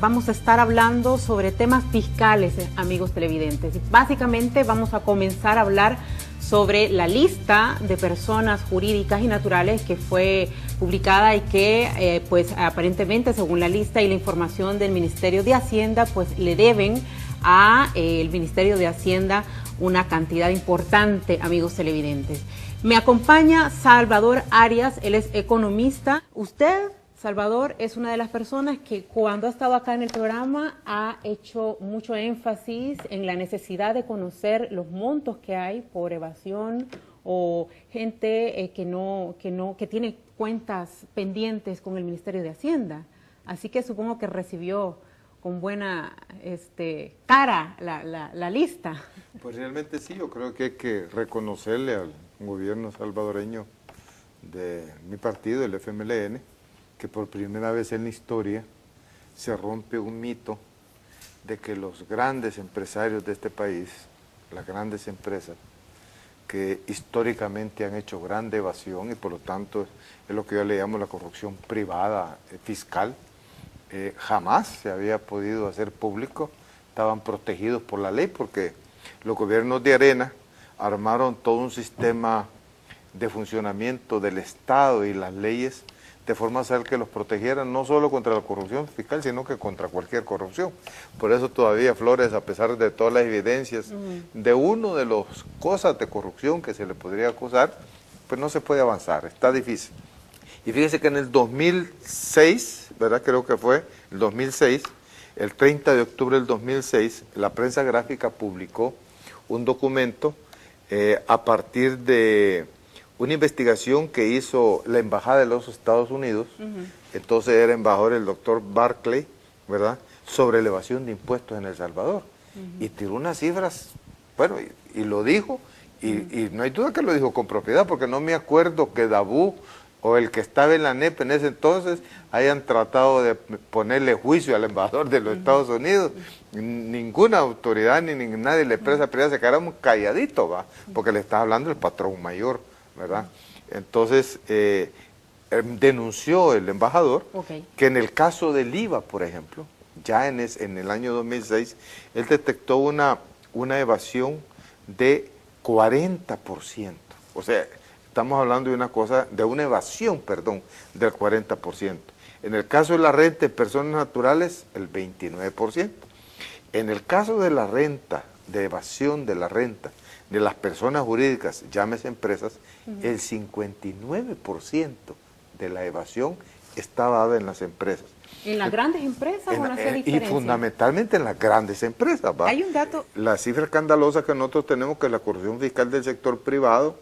vamos a estar hablando sobre temas fiscales, amigos televidentes. Básicamente vamos a comenzar a hablar sobre la lista de personas jurídicas y naturales que fue publicada y que pues aparentemente, según la lista y la información del Ministerio de Hacienda, pues le deben a el Ministerio de Hacienda una cantidad importante, amigos televidentes. Me acompaña Salvador Arias, él es economista. Usted, Salvador, es una de las personas que cuando ha estado acá en el programa ha hecho mucho énfasis en la necesidad de conocer los montos que hay por evasión o gente que tiene cuentas pendientes con el Ministerio de Hacienda. Así que supongo que recibió con buena cara la lista. Pues realmente sí, yo creo que hay que reconocerle al gobierno salvadoreño de mi partido, el FMLN, que por primera vez en la historia se rompe un mito de que los grandes empresarios de este país, las grandes empresas, que históricamente han hecho grande evasión y por lo tanto es lo que yo le llamo la corrupción privada fiscal, jamás se había podido hacer público, estaban protegidos por la ley porque los gobiernos de arena armaron todo un sistema de funcionamiento del Estado y las leyes de forma tal que los protegieran no solo contra la corrupción fiscal, sino que contra cualquier corrupción. Por eso todavía Flores, a pesar de todas las evidencias de uno de las cosas de corrupción que se le podría acusar, pues no se puede avanzar, está difícil. Y fíjese que en el 2006, ¿verdad? Creo que fue el 2006, el 30 de octubre del 2006, la prensa gráfica publicó un documento a partir de una investigación que hizo la Embajada de los Estados Unidos, entonces era embajador el doctor Barclay, ¿verdad?, sobre elevación de impuestos en El Salvador, y tiró unas cifras, bueno, y lo dijo, y no hay duda que lo dijo con propiedad, porque no me acuerdo que Dabú o el que estaba en la NEP en ese entonces hayan tratado de ponerle juicio al embajador de los Estados Unidos. Ninguna autoridad ni nadie de la empresa privada se quedara muy calladito, ¿va?, porque le estaba hablando el patrón mayor, ¿verdad? Entonces, denunció el embajador que en el caso del IVA, por ejemplo, ya en el año 2006, él detectó una evasión de 40%. O sea, estamos hablando de una evasión, perdón, del 40%. En el caso de la renta de personas naturales, el 29%. En el caso de la renta, de evasión de la renta, de las personas jurídicas, llámese empresas, el 59% de la evasión está dada en las empresas. ¿En las grandes empresas o no hace diferencia? Y fundamentalmente en las grandes empresas, ¿va? Hay un dato. La cifra escandalosa que nosotros tenemos, que la corrupción fiscal del sector privado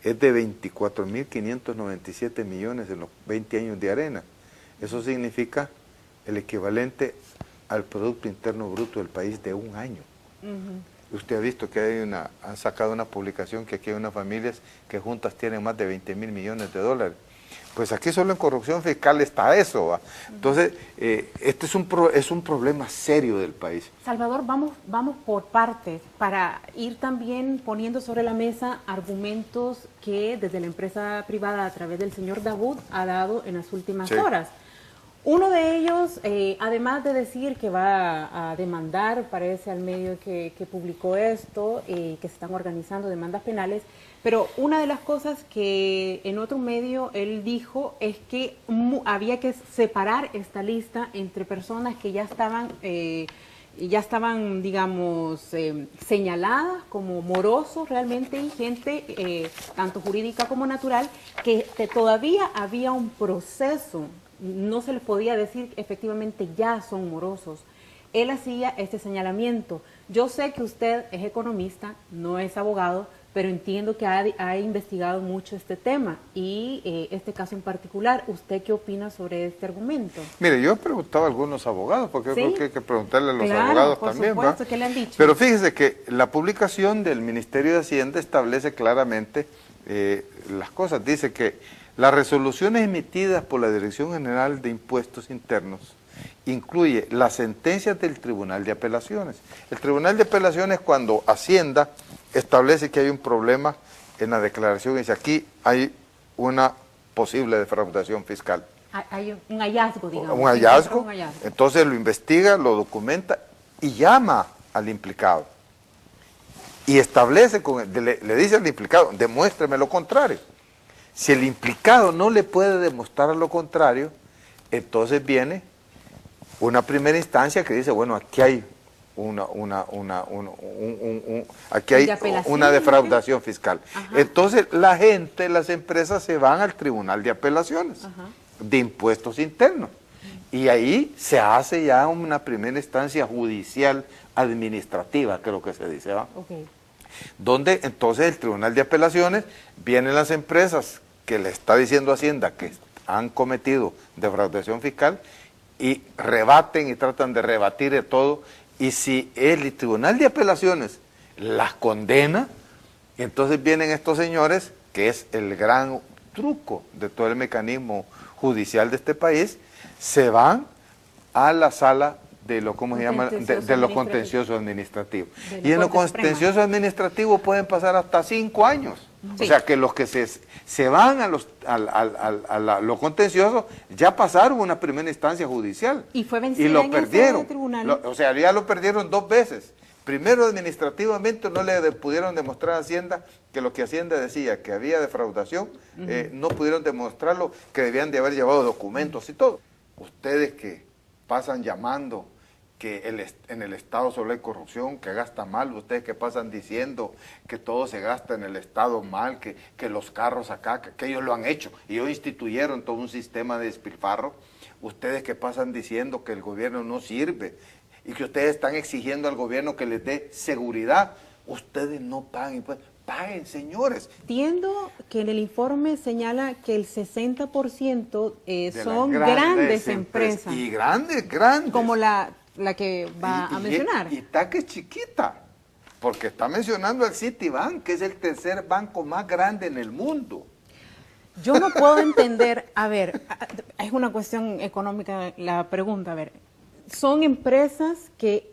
es de 24.597 millones en los 20 años de arena. Eso significa el equivalente al Producto Interno Bruto del país de un año. Usted ha visto que han sacado una publicación que aquí hay unas familias que juntas tienen más de 20.000 millones de dólares. Pues aquí solo en corrupción fiscal está eso, ¿va? Entonces, este es un problema serio del país. Salvador, vamos por partes para ir también poniendo sobre la mesa argumentos que desde la empresa privada a través del señor Dabú ha dado en las últimas horas. Uno de ellos, además de decir que va a demandar, parece al medio que publicó esto, que se están organizando demandas penales, pero una de las cosas que en otro medio él dijo es que había que separar esta lista entre personas que ya estaban, digamos, señaladas como morosos realmente y gente, tanto jurídica como natural, que todavía había un proceso. No se les podía decir que efectivamente ya son morosos. Él hacía este señalamiento. Yo sé que usted es economista, no es abogado, pero entiendo que ha investigado mucho este tema y este caso en particular. ¿Usted qué opina sobre este argumento? Mire, yo he preguntado a algunos abogados, porque yo creo que hay que preguntarle a los abogados también, por supuesto, ¿qué le han dicho? Pero fíjese que la publicación del Ministerio de Hacienda establece claramente las cosas. Dice que las resoluciones emitidas por la Dirección General de Impuestos Internos incluye las sentencias del Tribunal de Apelaciones. El Tribunal de Apelaciones, cuando Hacienda establece que hay un problema en la declaración, dice aquí hay una posible defraudación fiscal. Hay un hallazgo, digamos. Un hallazgo, entonces lo investiga, lo documenta y llama al implicado. Y establece, le dice al implicado, demuéstreme lo contrario. Si el implicado no le puede demostrar lo contrario, entonces viene una primera instancia que dice, bueno, aquí hay una defraudación fiscal. Ajá. Entonces la gente, las empresas se van al Tribunal de Apelaciones. Ajá. De Impuestos Internos. Y ahí se hace ya una primera instancia judicial administrativa, creo que se dice, ¿va? Okay. Donde entonces el Tribunal de Apelaciones, vienen las empresas que le está diciendo Hacienda que han cometido defraudación fiscal y rebaten y tratan de rebatir de todo, y si el Tribunal de Apelaciones las condena, entonces vienen estos señores, que es el gran truco de todo el mecanismo judicial de este país, se van a la sala de lo, ¿cómo se llama? De lo contencioso administrativo. Y en lo contencioso administrativo pueden pasar hasta 5 años. Sí. O sea que los que se van a lo contencioso ya pasaron una primera instancia judicial. Y fue vencida y lo perdieron. Ese tribunal. O sea, ya lo perdieron 2 veces. Primero, administrativamente no le pudieron demostrar a Hacienda que lo que Hacienda decía, que había defraudación, no pudieron demostrarlo, que debían de haber llevado documentos y todo. Ustedes que pasan llamando que en el Estado solo hay corrupción, que gasta mal, ustedes que pasan diciendo que todo se gasta en el Estado mal, que los carros acá, que ellos lo han hecho, y ellos instituyeron todo un sistema de despilfarro, ustedes que pasan diciendo que el gobierno no sirve, y que ustedes están exigiendo al gobierno que les dé seguridad, ustedes no pagan impuestos. Paguen, señores. Entiendo que en el informe señala que el 60% son grandes empresas. Y grandes. Como la que va a mencionar. Y está que es chiquita, porque está mencionando al Citibank, que es el tercer banco más grande en el mundo. Yo no puedo entender, a ver, es una cuestión económica la pregunta, a ver, son empresas que,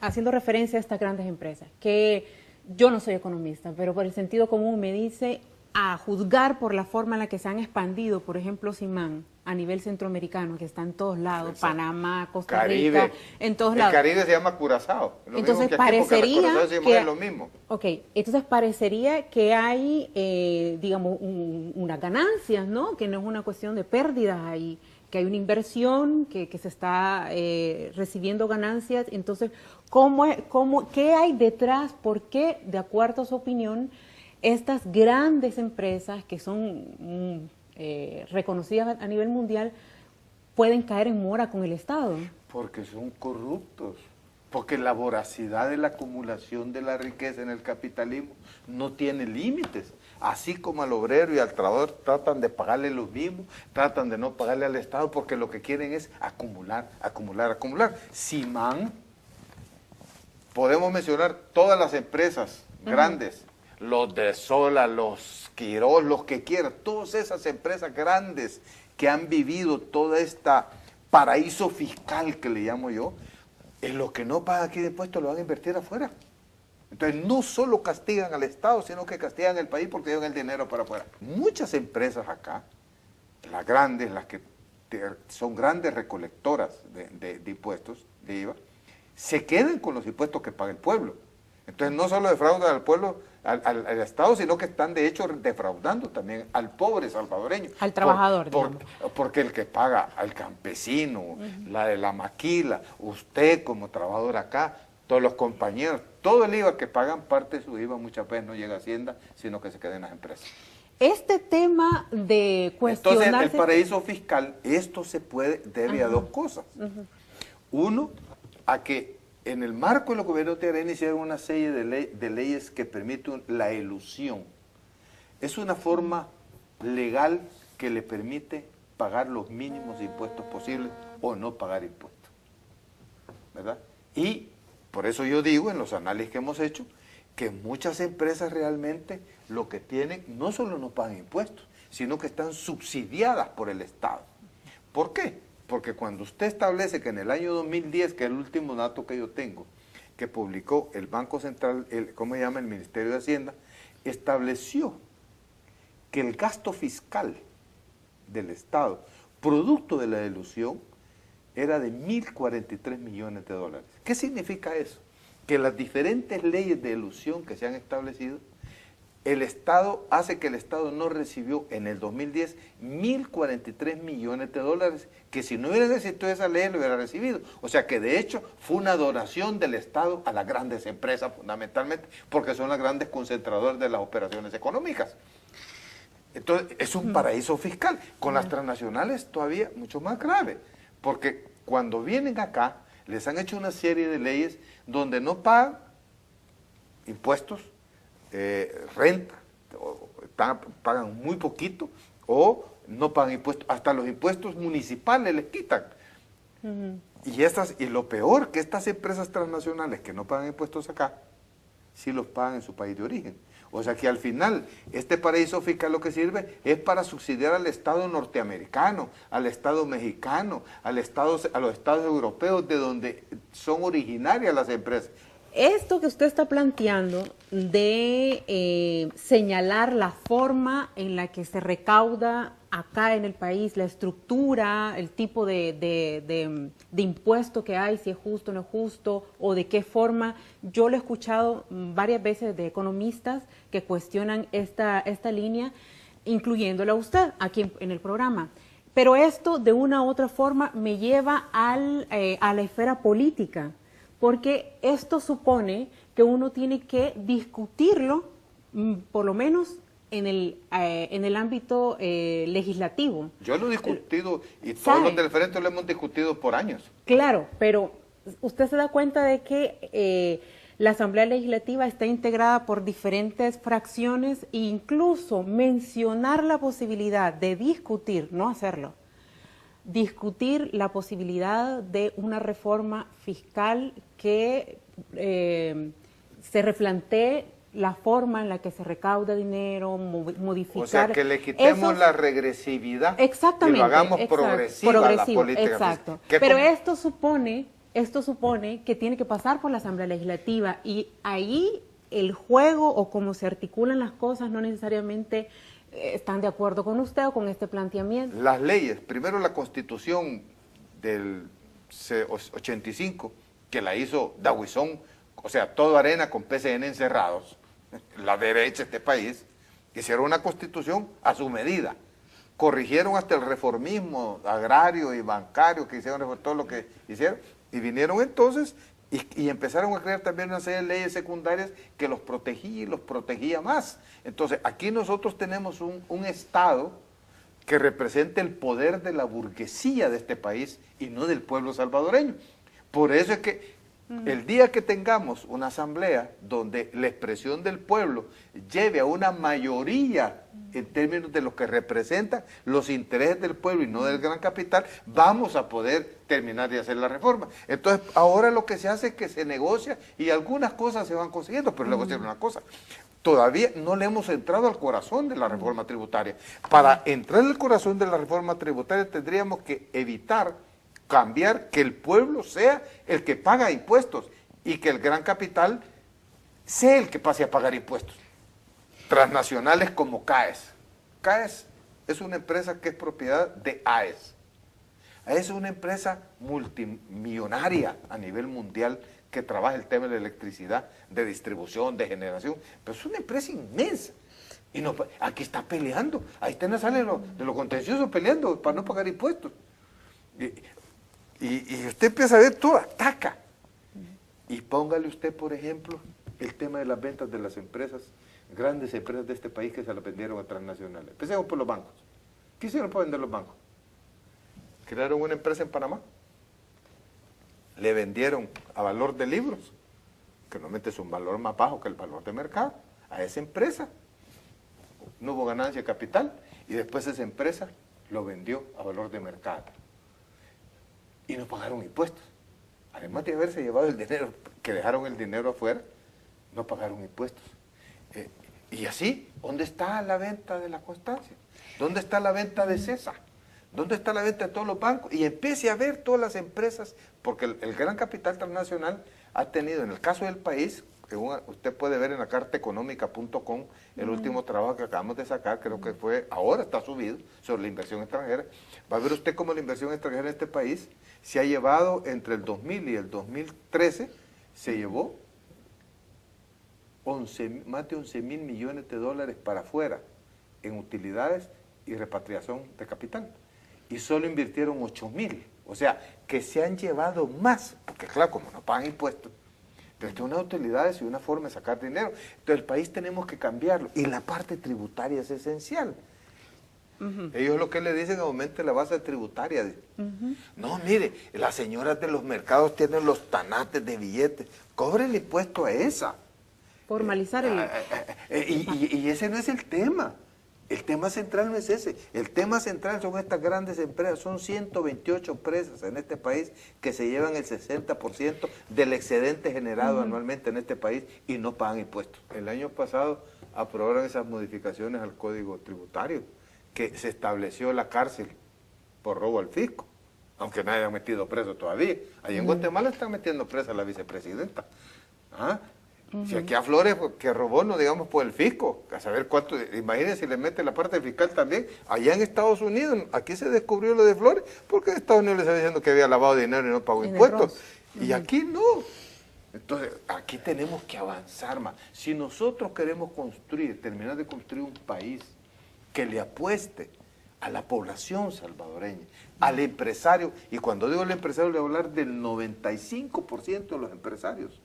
haciendo referencia a estas grandes empresas, que yo no soy economista, pero por el sentido común me dice, a juzgar por la forma en la que se han expandido, por ejemplo, Simán, a nivel centroamericano, que está en todos lados, exacto. Panamá, Costa Rica, en todos lados. El Caribe se llama Curazao. Entonces parecería que es lo mismo. Ok, entonces parecería que hay, digamos, unas ganancias, ¿no? Que no es una cuestión de pérdidas ahí, que hay una inversión, que se está recibiendo ganancias. Entonces, ¿qué hay detrás? ¿Por qué, de acuerdo a su opinión, estas grandes empresas que son reconocidas a nivel mundial pueden caer en mora con el Estado? Porque son corruptos, porque la voracidad de la acumulación de la riqueza en el capitalismo no tiene límites. Así como al obrero y al trabajador tratan de pagarle lo mismo, tratan de no pagarle al Estado, porque lo que quieren es acumular. Simán, podemos mencionar todas las empresas grandes, los de Sola, los Quirós, los que quieran, todas esas empresas grandes que han vivido toda esta paraíso fiscal que le llamo yo, en lo que no pagan aquí de impuestos lo van a invertir afuera. Entonces no solo castigan al Estado, sino que castigan el país porque llevan el dinero para afuera. Muchas empresas acá, las grandes, las que son grandes recolectoras de impuestos, de IVA, se quedan con los impuestos que paga el pueblo. Entonces no solo defraudan al pueblo, al Estado, sino que están de hecho defraudando también al pobre salvadoreño. Al trabajador, porque el que paga al campesino, la de la maquila, usted como trabajador acá, todos los compañeros, todo el IVA que pagan, parte de su IVA muchas veces no llega a Hacienda, sino que se queda en las empresas. Este tema de cuestionarse... Entonces, el paraíso fiscal, esto se debe a 2 cosas. Uno, a que en el marco de los gobiernos de iniciaron una serie de leyes que permiten la elusión. Es una forma legal que le permite pagar los mínimos impuestos posibles o no pagar impuestos, ¿verdad? Y por eso yo digo, en los análisis que hemos hecho, que muchas empresas realmente lo que tienen, no solo no pagan impuestos, sino que están subsidiadas por el Estado. ¿Por qué? Porque cuando usted establece que en el año 2010, que es el último dato que yo tengo, que publicó el Banco Central, el Ministerio de Hacienda, estableció que el gasto fiscal del Estado producto de la elusión era de 1.043 millones de dólares. ¿Qué significa eso? Que las diferentes leyes de elusión que se han establecido, el Estado hace que el Estado no recibió en el 2010 1.043 millones de dólares, que si no hubiera existido esa ley lo hubiera recibido. O sea que de hecho fue una donación del Estado a las grandes empresas fundamentalmente, porque son las grandes concentradoras de las operaciones económicas. Entonces es un paraíso fiscal. Con las transnacionales todavía mucho más grave, porque cuando vienen acá les han hecho una serie de leyes donde no pagan impuestos, renta, pagan muy poquito o no pagan impuestos, hasta los impuestos municipales les quitan. Y lo peor, que estas empresas transnacionales que no pagan impuestos acá, sí los pagan en su país de origen. O sea que al final, este paraíso fiscal lo que sirve es para subsidiar al Estado norteamericano, al Estado mexicano, a los Estados europeos, de donde son originarias las empresas. Esto que usted está planteando de señalar la forma en la que se recauda acá en el país, la estructura, el tipo de impuesto que hay, si es justo o no es justo, o de qué forma, yo lo he escuchado varias veces de economistas que cuestionan esta línea, incluyéndola a usted aquí en el programa. Pero esto de una u otra forma me lleva a la esfera política, porque esto supone que uno tiene que discutirlo, por lo menos en el ámbito legislativo. Yo lo he discutido y todos los del frente lo hemos discutido por años. Claro, pero usted se da cuenta de que la Asamblea Legislativa está integrada por diferentes fracciones e incluso mencionar la posibilidad de discutir, no hacerlo, discutir la posibilidad de una reforma fiscal que se replantee la forma en la que se recauda dinero, modificar. O sea, que le quitemos la regresividad. Exactamente. Y lo hagamos progresiva la política. Exacto. Pero esto supone que tiene que pasar por la Asamblea Legislativa y ahí el juego o cómo se articulan las cosas no necesariamente están de acuerdo con usted o con este planteamiento. Las leyes, primero la Constitución del 85, que la hizo Dahuizón, o sea, todo arena con PCN encerrados, la derecha de este país, hicieron una Constitución a su medida. Corrigieron hasta el reformismo agrario y bancario que hicieron, todo lo que hicieron, y vinieron entonces y empezaron a crear también una serie de leyes secundarias que los protegía y los protegía más. Entonces, aquí nosotros tenemos un Estado que representa el poder de la burguesía de este país y no del pueblo salvadoreño. Por eso es que el día que tengamos una asamblea donde la expresión del pueblo lleve a una mayoría en términos de lo que representan los intereses del pueblo y no del gran capital, vamos a poder terminar de hacer la reforma. Entonces, ahora lo que se hace es que se negocia y algunas cosas se van consiguiendo, pero luego decir una cosa, todavía no le hemos entrado al corazón de la reforma tributaria. Para entrar al corazón de la reforma tributaria tendríamos que evitar cambiar que el pueblo sea el que paga impuestos y que el gran capital sea el que pase a pagar impuestos. Transnacionales como CAES. CAES es una empresa que es propiedad de AES. AES es una empresa multimillonaria a nivel mundial que trabaja el tema de la electricidad, de distribución, de generación, pero es una empresa inmensa. Y no, aquí está peleando, ahí está en la sala de lo contencioso peleando para no pagar impuestos. Y usted empieza a ver todo, ataca. Y póngale usted, por ejemplo, el tema de las ventas de las empresas, grandes empresas de este país que se las vendieron a transnacionales. Empecemos por los bancos. ¿Qué hicieron para vender los bancos? Crearon una empresa en Panamá. Le vendieron a valor de libros, que normalmente es un valor más bajo que el valor de mercado, a esa empresa. No hubo ganancia de capital y después esa empresa lo vendió a valor de mercado. Y no pagaron impuestos. Además de haberse llevado el dinero, que dejaron el dinero afuera, no pagaron impuestos. Y así, ¿dónde está la venta de la Constancia? ¿Dónde está la venta de CESA? ¿Dónde está la venta de todos los bancos? Y empiece a ver todas las empresas, porque el gran capital transnacional ha tenido, en el caso del país, usted puede ver en la cartaeconómica.com el último trabajo que acabamos de sacar, creo que fue, ahora está subido, sobre la inversión extranjera. Va a ver usted cómo la inversión extranjera en este país se ha llevado entre el 2000 y el 2013, se llevó más de 11 mil millones de dólares para afuera en utilidades y repatriación de capital. Y solo invirtieron 8.000. O sea, que se han llevado más, porque claro, como no pagan impuestos, pero esto es una utilidades y una forma de sacar dinero. Entonces el país tenemos que cambiarlo. Y la parte tributaria es esencial. Ellos lo que le dicen, aumente la base tributaria. No, mire, las señoras de los mercados tienen los tanates de billetes. Cobre el impuesto a esa. Formalizar y ese no es el tema. El tema central no es ese. El tema central son estas grandes empresas. Son 128 empresas en este país que se llevan el 60% del excedente generado anualmente en este país y no pagan impuestos. El año pasado aprobaron esas modificaciones al Código Tributario, que se estableció la cárcel por robo al fisco, aunque nadie ha metido preso todavía. Allí en Guatemala están metiendo presa a la vicepresidenta. ¿Ah? Si aquí a Flores, que robó, no digamos por el fisco, a saber cuánto, imagínense si le mete la parte fiscal también. Allá en Estados Unidos, aquí se descubrió lo de Flores, porque en Estados Unidos le estaba diciendo que había lavado dinero y no pagó impuestos. Y aquí no. Entonces, aquí tenemos que avanzar más. Si nosotros queremos terminar de construir un país que le apueste a la población salvadoreña, al empresario, y cuando digo el empresario le voy a hablar del 95% de los empresarios,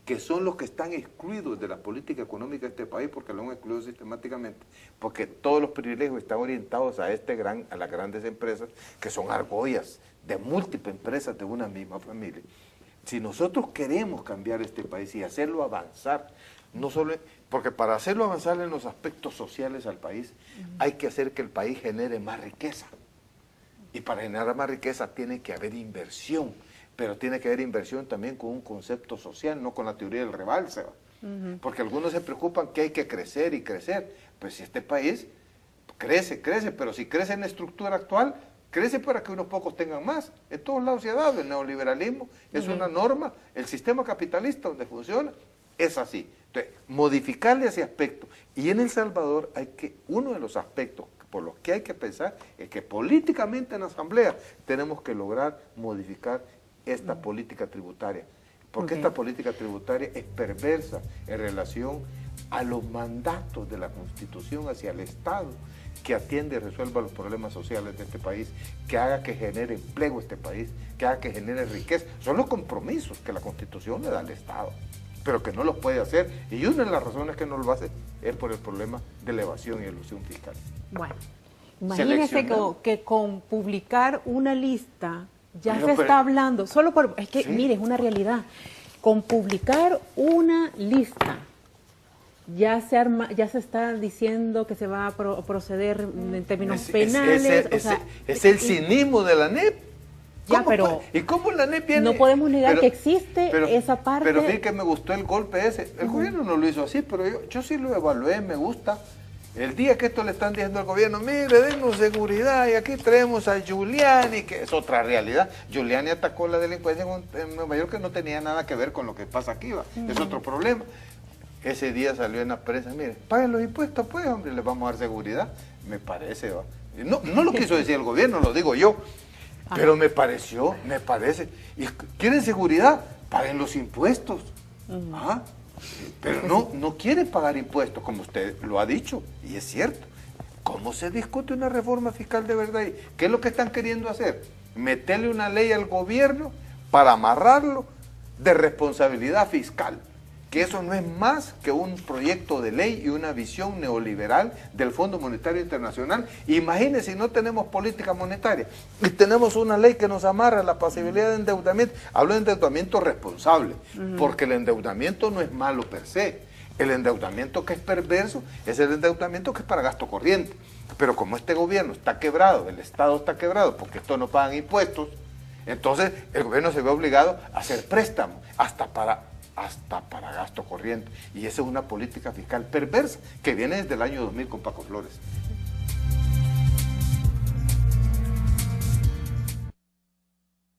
que son los que están excluidos de la política económica de este país, porque lo han excluido sistemáticamente, porque todos los privilegios están orientados a las grandes empresas, que son argollas de múltiples empresas de una misma familia. Si nosotros queremos cambiar este país y hacerlo avanzar, no solo, porque para hacerlo avanzar en los aspectos sociales al país, hay que hacer que el país genere más riqueza. Y para generar más riqueza tiene que haber inversión, pero tiene que haber inversión también con un concepto social, no con la teoría del rebalse. Porque algunos se preocupan que hay que crecer y crecer. Pues si este país crece, pero si crece en la estructura actual, crece para que unos pocos tengan más. En todos lados se ha dado. El neoliberalismo es una norma, el sistema capitalista donde funciona es así. Entonces, modificarle ese aspecto. Y en El Salvador uno de los aspectos por los que hay que pensar es que políticamente en la Asamblea tenemos que lograr modificar esta política tributaria, porque esta política tributaria es perversa en relación a los mandatos de la Constitución hacia el Estado, que atiende y resuelva los problemas sociales de este país, que haga que genere empleo este país, que haga que genere riqueza. Son los compromisos que la Constitución le da al Estado, pero que no los puede hacer, y una de las razones que no lo hace es por el problema de la evasión y elusión fiscal. Bueno, imagínese que con publicar una lista se está hablando, mire, es una realidad. Con publicar una lista, ya se está diciendo que se va a proceder en términos penales. Es el cinismo de la ANEP. ¿Y cómo la ANEP viene? No podemos negar que existe esa parte. Pero fíjate que me gustó el golpe ese. El gobierno no lo hizo así, pero yo sí lo evalué, me gusta. El día que esto le están diciendo al gobierno, mire, denos seguridad, y aquí traemos a Giuliani, que es otra realidad. Giuliani atacó la delincuencia en Nueva York, que no tenía nada que ver con lo que pasa aquí, es otro problema. Ese día salió en la prensa, mire, paguen los impuestos, pues, hombre, les vamos a dar seguridad. Me parece, no lo quiso decir el gobierno, lo digo yo, pero me parece. ¿Y quieren seguridad? Paguen los impuestos. Pero no quieren pagar impuestos, como usted lo ha dicho, y es cierto. ¿Cómo se discute una reforma fiscal de verdad? ¿Qué es lo que están queriendo hacer? Meterle una ley al gobierno para amarrarlo de responsabilidad fiscal, que eso no es más que un proyecto de ley y una visión neoliberal del Fondo Monetario Internacional. Imagínense si no tenemos política monetaria y tenemos una ley que nos amarra la posibilidad de endeudamiento. Hablo de endeudamiento responsable, porque el endeudamiento no es malo per se. El endeudamiento que es perverso es el endeudamiento que es para gasto corriente. Pero como este gobierno está quebrado, el Estado está quebrado porque estos no pagan impuestos, entonces el gobierno se ve obligado a hacer préstamos hasta para gasto corriente. Y esa es una política fiscal perversa que viene desde el año 2000 con Paco Flores.